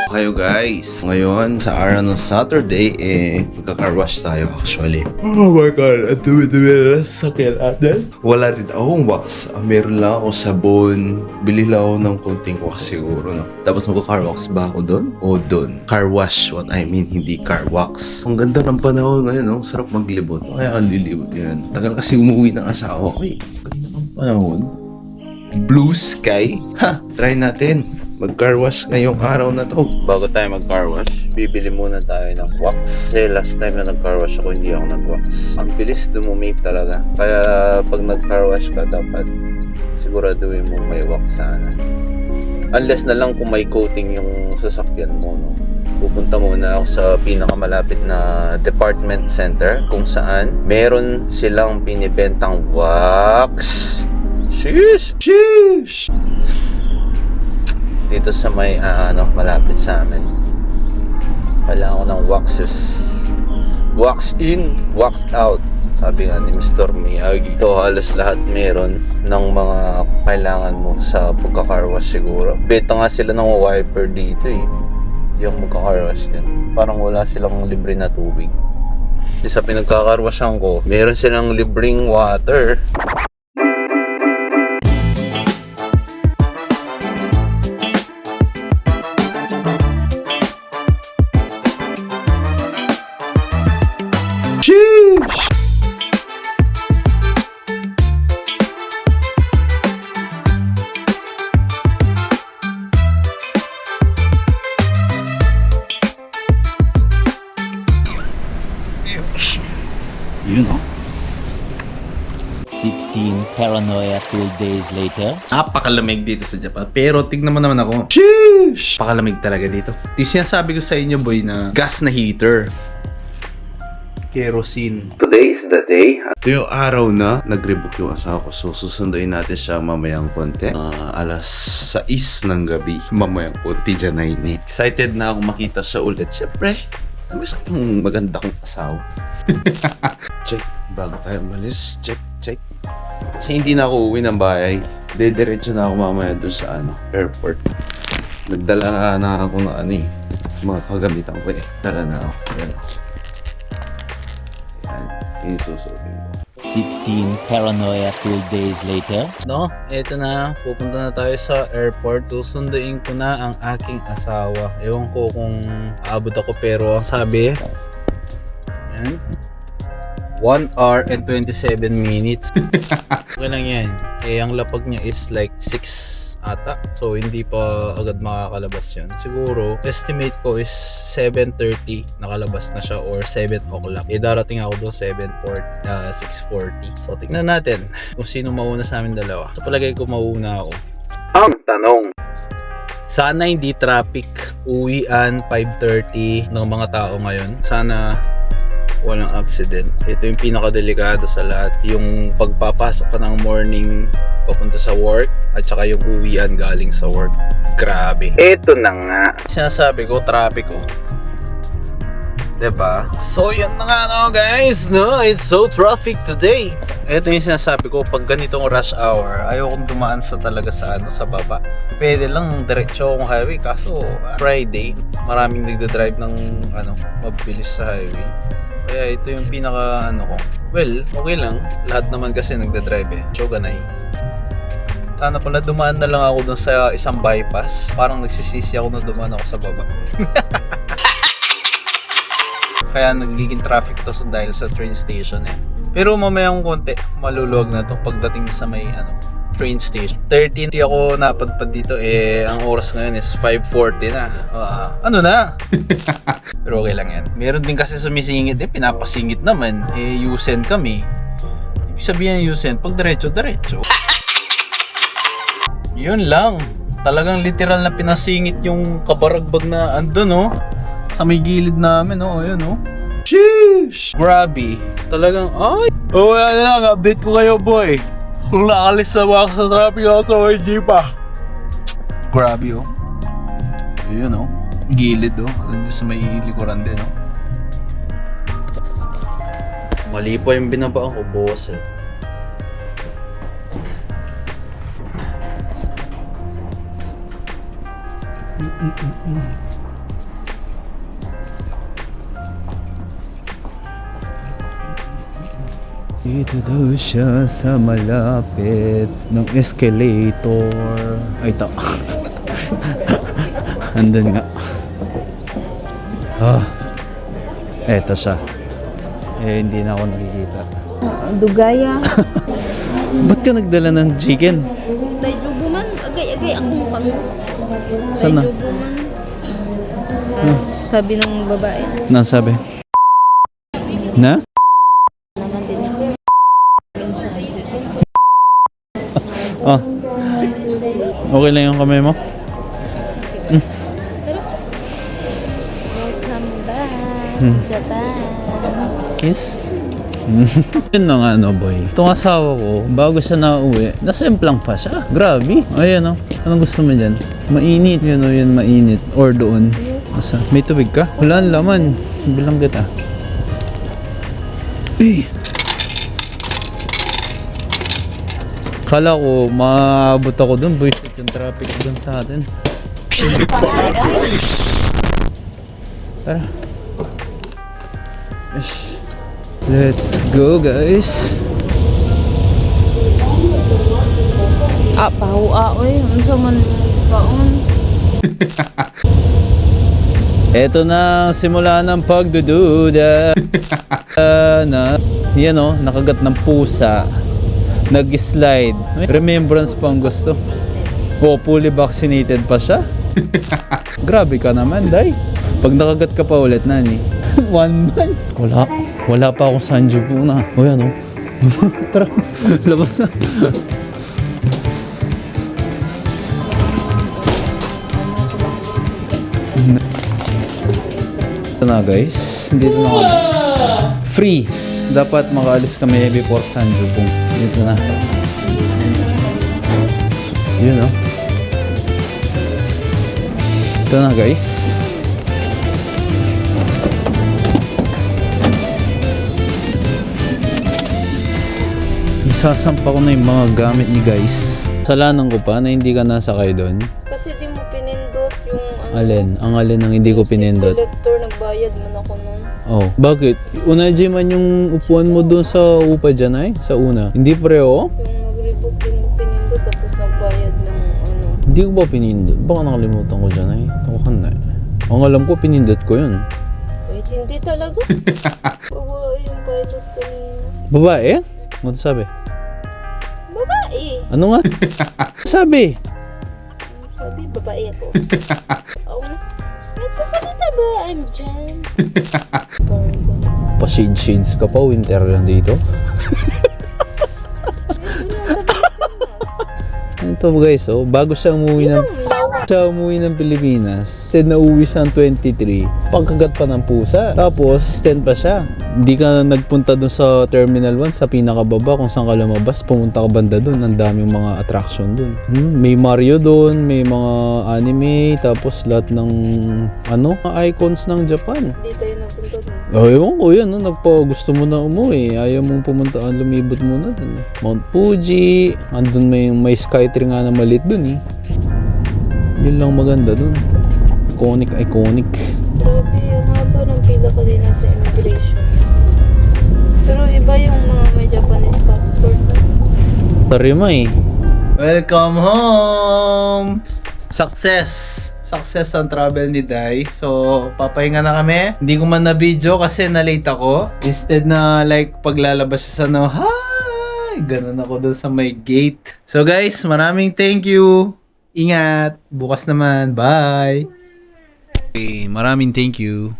Kayo guys, ngayon sa araw ng Saturday, magka-car wash tayo actually. Oh my god, ang dumi-dumi na sa sakyan natin. Wala rin akong wax. Meron lang ako sabon. Bili lang ako ng konting wax siguro, no? Tapos magka-car wax ba ako doon? O doon? Car wash, what I mean, hindi car wax. Ang ganda ng panahon ngayon, no? Sarap maglibot. Kaya ang lilibot yan. Tagal kasi umuwi ng asawa ko, Ganda ng panahon. Blue sky. Ha! Try natin. Mag-car wash ngayong araw na to. Bago tayo mag-car wash, bibili muna tayo ng wax. Kasi last time na nag-car wash ako, hindi ako nag-wax. Ang bilis dumumi talaga. Kaya pag nag-car wash ka, dapat siguraduhin mo may wax sana. Unless na lang kung may coating yung sasakyan mo, no? Pupunta muna ako sa pinakamalapit na department center kung saan meron silang binibentang wax. Sheesh! Sheesh! Dito sa may malapit sa amin. Kailangan ko ng waxes. Wax in, wax out. Sabi nga ni Mr. Miyagi. Ito halos lahat meron ng mga kailangan mo sa pagka-car wash siguro. Beta nga sila ng wiper dito Hindi ako magka-car wash yan. Parang wala silang libre na tubig. Sa pinagka-car washan ko, meron silang libreng water. Sheesh! Yun 16 paranoia-filled days later. Napakalamig dito sa Japan. Pero tignan mo naman ako. Sheesh! Napakalamig talaga dito. Ito yung sinasabi ko sa inyo, boy, na gas na heater. Kerosene. Today is the day. Ito yung araw na nag-rebook yung asawa ko. So, susunduin natin siya mamayang konti. Alas 6 ng gabi. Mamayang konti dyan na ini. Excited na ako makita siya ulit. Siyempre, namiss akong maganda kong asawa. Check. Bago tayo umalis. Check. Kasi hindi na ako uwi ng bahay. Dediretso na ako mamaya doon sa airport. Nagdala na ako ng mga kagamitan ko Tara na ako. Yan. Yung susutin ko. 16 paranoia-filled days later. No, eto na. Pupunta na tayo sa airport. Susunduin ko na ang aking asawa. Ewan ko kung aabot ako pero ang sabi, yan, 1 hour and 27 minutes. Okay lang yan. Ang lapag niya is like 6 ata. So, hindi pa agad makakalabas yun. Siguro, estimate ko is 7:30 nakalabas na siya or 7 o'clock. Darating ako doon 6:40. So, tignan natin kung sino mauna sa amin dalawa. Sa palagay ko mauna ako. Ang tanong. Sana hindi traffic. Uwian 5:30 ng mga tao ngayon. Sana walang accident. Ito yung pinakadelikado sa lahat. Yung pagpapasok ka ng morning papunta sa work at saka yung uwian galing sa work. Grabe. Ito na nga. Sinasabi ko, traffic ko. Diba? So yan na nga guys, no? It's so traffic today. Ito yung sinasabi ko, pag ganitong rush hour, ayokong dumaan talaga sa baba. Pwede lang diretso akong highway, kaso Friday, maraming nagdadrive ng mabilis sa highway. Kaya ito yung pinaka ko. Well, okay lang. Lahat naman kasi nagdadrive So, ganay. Sana pala dumaan na lang ako dun sa isang bypass. Parang nagsisisi ako na dumaan ako sa baba. Kaya nagiging traffic to dahil sa train station Pero mamayang konti, maluluwag na to pagdating sa may train station. 13 ako napadpad dito ang oras ngayon is 5:40 na. Ano na? Pero okay lang yan. Meron din kasi sumisingit pinapasingit naman. Yusen kami. Ibig sabihin yusen, pag diretso. Yun lang. Talagang literal na pinasingit yung kabaragbag na andun sa may gilid namin ayun Sheesh! Grabe. Talagang yan lang, update ko kayo boy. Kung nakalis na mga sa traffic ako, hindi pa. Grabe Ayun gilid Nandun sa may likuran din Mali pa yung binabaan ko, boss Dito daw siya sa malapit ng escalator. Ay, ito. Andun nga. Eto siya. Hindi na ako nakikita. Dugaya. Ba't ka nagdala ng chicken? Tay jubuman, agay-agay akong pamus. Saan na? Jubuman. Sabi ng babae. Nasabi? Na? Naman din ako. Oh. Okay lang yung kamay mo? Welcome back, Japan. Kiss? Yun na nga boy. Itong asawa ko, bago siya nauwi, nasemplang pa siya. Grabe. Ayan Anong gusto mo dyan? Mainit. Yun yun mainit. Or doon. Asa? May tubig ka? Wala ang laman. Bilang kita. Kala ko, maabot ako doon. Buisit yung traffic doon sa atin. Tara. Let's go, guys. Pahuwa oy. Unsa man kaon? Eto na ang simula ng pagdududa. Yan nakagat ng pusa. Nag-slide. Remembrance pa ang gusto. Fully vaccinated pa siya. Grabe ka naman, day. Pag nakagat ka pa ulit, nani? 1 month. Wala pa ako sa Anjo po na. O yan Tara, labas na. Ito na guys, dito na kami. Free! Dapat makaalis kami before Sanjo po. Dito na. Yun Ito na guys. Isasampa ko na yung mga gamit ni guys. Salanan ko pa na hindi ka nasakay doon. Kasi di mo pinindot yung Alin? Ang alin ang hindi ko pinindot? selector, nagbayad man ako nun. Oh, bakit? Unaji man yung upuan mo doon sa upa dyan ay? Sa una. Hindi pareho? Yung nag-rebook din mo pinindot tapos nagbayad ng Hindi ko ba pinindot? Baka nakalimutan ko dyan ay. Takuhan na eh. Ang alam ko, pinindot ko yun. Wait, hindi talaga. Babae yung pilot kanina. Babae? Ano sabi? Babae. Ano nga? Sabi? Sabi, babae ako. Oo na. Nagsasalita ba? I'm Jan. Pa-shades ka pa. Winter lang dito. Ito guys, bago siya umuwi ng Pilipinas, instead na uwi siya ng 23, pagkagat pa ng pusa. Tapos, stand pa siya. Hindi ka nagpunta dun sa Terminal 1, sa pinakababa, kung saan ka lumabas, pumunta ka banda dun. Ang daming mga attraction dun. May Mario dun, may mga anime, tapos lahat ng, icons ng Japan. Hindi tayo napunta dun. Ewan ko yan, gusto mo na umuwi. Ayaw mong pumunta, lumibot muna dun Mount Fuji, andun may Skytree nga na maliit dun Yun lang maganda dun. Iconic. Grabe, ang haba ng pila kanina sa immigration. Pero iba yung mga may Japanese passport. Tarimay. Welcome home! Success ang travel ni Dai. So, papahinga na kami. Hindi ko man na-video kasi na-late ako. Instead na paglalabas siya sa hi! Ganun ako doon sa may gate. So guys, maraming thank you. Ingat. Bukas naman. Bye. Okay, maraming thank you.